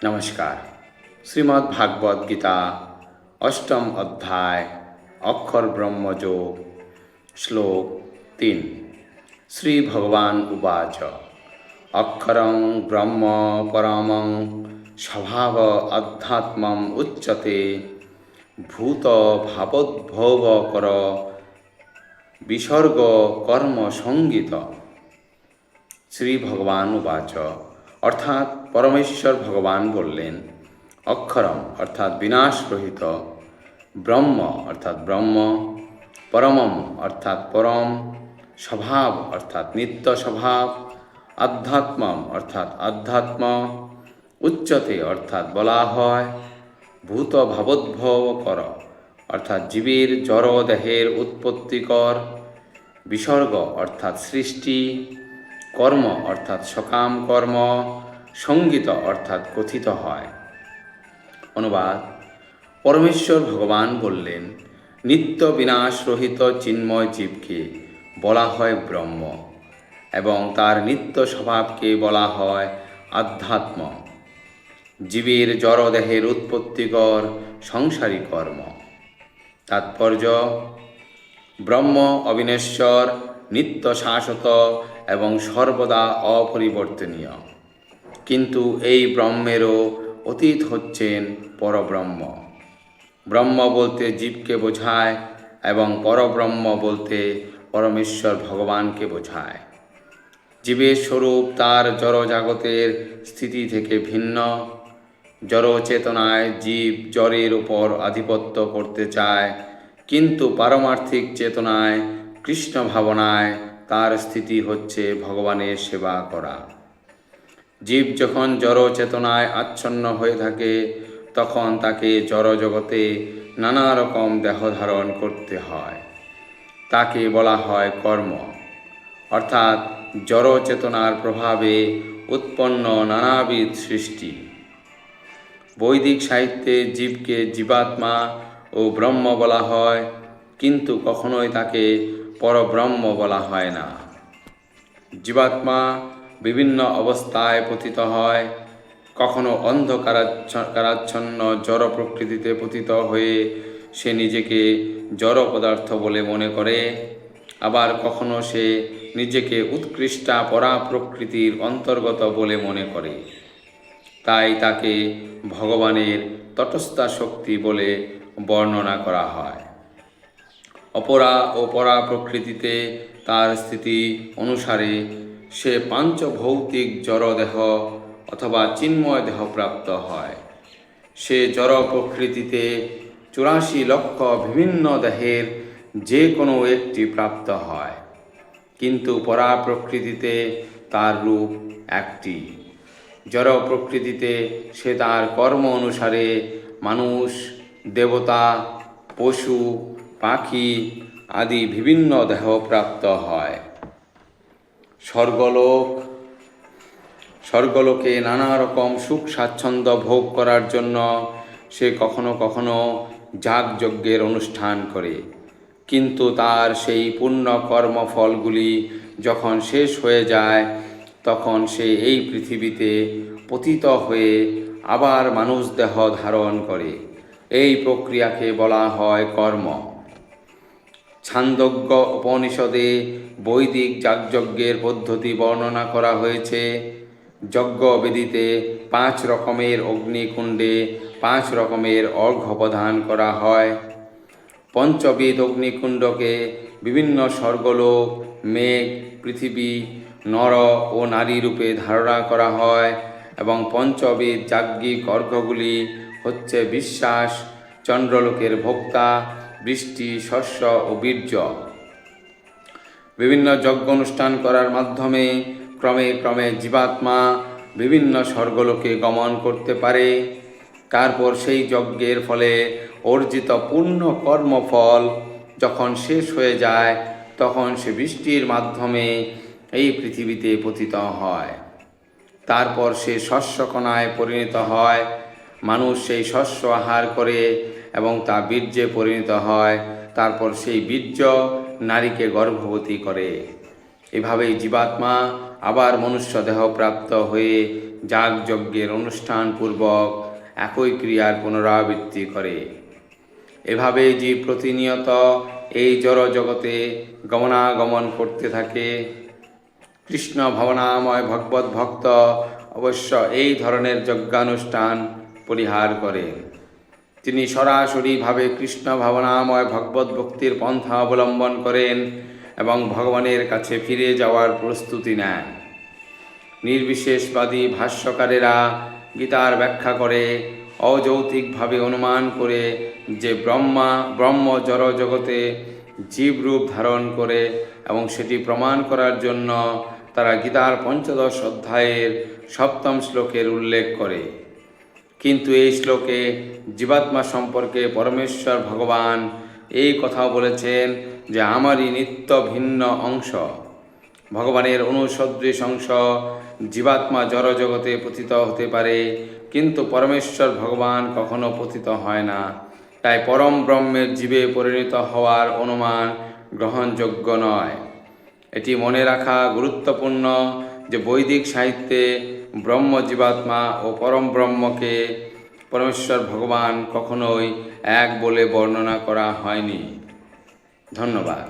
নমস্কার। শ্রীমদ্ ভাগবত গীতা অষ্টম অধ্যায় অক্ষর ব্রহ্মযোগ শ্লোক 3। শ্রী ভগবান উবাচ অক্ষরং ব্রহ্ম পরমং স্বভাব অধ্যাত্মম উচ্যতে ভূত ভাবোদ্ভবকর বিসর্গ কর্ম সঙ্গীত। শ্রী ভগবান উবাচ অর্থাৎ পরমেশ্বর ভগবান বললেন, অক্ষরম অর্থাৎ বিনাশরহিত, ব্রহ্ম অর্থাৎ ব্রহ্ম, পরমম অর্থাৎ পরম, স্বভাব অর্থাৎ নিত্য স্বভাব, আধ্যাত্মম অর্থাৎ আধ্যাত্ম, উচ্চতে অর্থাৎ বলা হয়, ভূত ভাবোদ্ভবকর অর্থাৎ জীবের জড় দেহের উৎপত্তিকর, বিসর্গ অর্থাৎ সৃষ্টি, কর্ম অর্থাৎ সকাম কর্ম, সঙ্গীত অর্থাৎ কথিত হয়। অনুবাদ: পরমেশ্বর ভগবান বললেন, নিত্য বিনাশ রহিত চিন্ময় জীবকে বলা হয় ব্রহ্ম এবং তার নিত্য স্বভাবকে বলা হয় আধ্যাত্ম, জীবের জড়দেহের উৎপত্তিকর সংসারী কর্ম। তাৎপর্য: ব্রহ্ম অবিনশ্বর, নিত্য শাশ্বত এবং সর্বদা অপরিবর্তনীয়, কিন্তু এই ব্রহ্মেরও অতীত হচ্ছেন পরব্রহ্ম। ব্রহ্ম বলতে জীবকে বোঝায় এবং পরব্রহ্ম বলতে পরমেশ্বর ভগবানকে বোঝায়। জীবের স্বরূপ তার জড়জাগতের স্থিতি থেকে ভিন্ন। জড় চেতনায় জীব জড়ের উপর আধিপত্য করতে চায়, কিন্তু পারমার্থিক চেতনায়, কৃষ্ণ ভাবনায় তার স্থিতি হচ্ছে ভগবানের সেবা করা। জীব যখন জড় চেতনায় আচ্ছন্ন হয়ে থাকে, তখন তাকে জড় জগতে নানা রকম দেহ ধারণ করতে হয়। তাকে বলা হয় কর্ম, অর্থাৎ জড় চেতনার প্রভাবে উৎপন্ন নানাবিধ সৃষ্টি। বৈদিক সাহিত্যে জীবকে জীবাত্মা ও ব্রহ্ম বলা হয়, কিন্তু কখনোই তাকে পরব্রহ্ম বলা হয় না। জীবাত্মা বিভিন্ন অবস্থায় পতিত হয়। কখনো অন্ধকারাচ্ছন্ন জড় প্রকৃতিতে পতিত হয়ে সে নিজেকে জড় পদার্থ বলে মনে করে, আবার কখনো সে নিজেকে উৎকৃষ্টা পরা প্রকৃতির অন্তর্গত বলে মনে করে। তাই তাকে ভগবানের তটস্থা শক্তি বলে বর্ণনা করা হয়। অপরা ও পরা প্রকৃতিতে তার স্থিতি অনুসারে সে পাঞ্চভৌতিক জড়দেহ অথবা চিন্ময় দেহ প্রাপ্ত হয়। সে জড় প্রকৃতিতে 84 লক্ষ বিভিন্ন দেহের যে কোনো একটি প্রাপ্ত হয়, কিন্তু পরা প্রকৃতিতে তার রূপ একটি। জড় প্রকৃতিতে সে তার কর্ম অনুসারে মানুষ, দেবতা, পশু, পাখি আদি বিভিন্ন দেহ প্রাপ্ত হয়। স্বর্গলোকে নানা রকম সুখ স্বাচ্ছন্দ্য ভোগ করার জন্য সে কখনো কখনো যাগযজ্ঞের অনুষ্ঠান করে, কিন্তু তার সেই পুণ্য কর্মফলগুলি যখন শেষ হয়ে যায়, তখন সে এই পৃথিবীতে পতিত হয়ে আবার মানুষ দেহ ধারণ করে। এই প্রক্রিয়াকে বলা হয় কর্ম। ছান্দোগ্য উপনিষদে বৈদিক যাগযজ্ঞের পদ্ধতি বর্ণনা করা হয়েছে। যজ্ঞবেদীতে 5 রকমের অগ্নিকুণ্ডে 5 রকমের অর্ঘ্য প্রদান করা হয়। পঞ্চবিধ অগ্নিকুণ্ডকে বিভিন্ন স্বর্গলোক, মেঘ, পৃথিবী, নর ও নারী রূপে ধারণা করা হয় এবং পঞ্চবিধ যাজ্ঞিক অর্ঘ্যগুলি হচ্ছে বিশ্বাস, চন্দ্রলোকের ভোক্তা, বৃষ্টি, শস্য ও বীর্য। বিভিন্ন যজ্ঞ অনুষ্ঠান করার মাধ্যমে ক্রমে ক্রমে জীবাত্মা বিভিন্ন স্বর্গলোকে গমন করতে পারে। তারপর সেই যজ্ঞের ফলে অর্জিত পূর্ণ কর্মফল যখন শেষ হয়ে যায়, তখন সে বৃষ্টির মাধ্যমে এই পৃথিবীতে পতিত হয়। তারপর সে শস্যকণায় পরিণত হয়। মানুষ সেই শস্য আহার করে এবং তা বীর্যে পরিণত হয়। তারপর সেই বীর্য নারীকে গর্ভবতী করে। এভাবেই জীবাত্মা আবার মনুষ্য দেহ প্রাপ্ত হয়ে যাগযজ্ঞের অনুষ্ঠানপূর্বক একই ক্রিয়ার পুনরাবৃত্তি করে। এভাবে জীব প্রতিনিয়ত এই জড় জগতে গমনাগমন করতে থাকে। কৃষ্ণ ভাবনাময় ভগবত ভক্ত অবশ্য এই ধরনের যজ্ঞানুষ্ঠান পরিহার করেন। তিনি সরাসরিভাবে কৃষ্ণ ভাবনাময় ভগবত ভক্তির পন্থা অবলম্বন করেন এবং ভগবানের কাছে ফিরে যাওয়ার প্রস্তুতি নেন। নির্বিশেষবাদী ভাষ্যকারেরা গীতার ব্যাখ্যা করে অযৌক্তিকভাবে অনুমান করে যে ব্রহ্ম জড় জগতে জীবরূপ ধারণ করে এবং সেটি প্রমাণ করার জন্য তারা গীতার ৫ম অধ্যায়ের ৭ম শ্লোকের উল্লেখ করে। কিন্তু এই শ্লোকে জীবাত্মা সম্পর্কে পরমেশ্বর ভগবান এই কথাও বলেছেন যে আমারই নিত্য ভিন্ন অংশ। ভগবানের অনুসদৃশ অংশ জীবাত্মা জড় জগতে পতিত হতে পারে, কিন্তু পরমেশ্বর ভগবান কখনো পতিত হয় না। তাই পরম ব্রহ্মের জীবে পরিণত হওয়ার অনুমান গ্রহণযোগ্য নয়। এটি মনে রাখা গুরুত্বপূর্ণ যে বৈদিক সাহিত্যে ব্রহ্ম, জীবাত্মা ও পরম ব্রহ্মকে পরমেশ্বর ভগবান কখনোই এক বলে বর্ণনা করা হয়নি। ধন্যবাদ।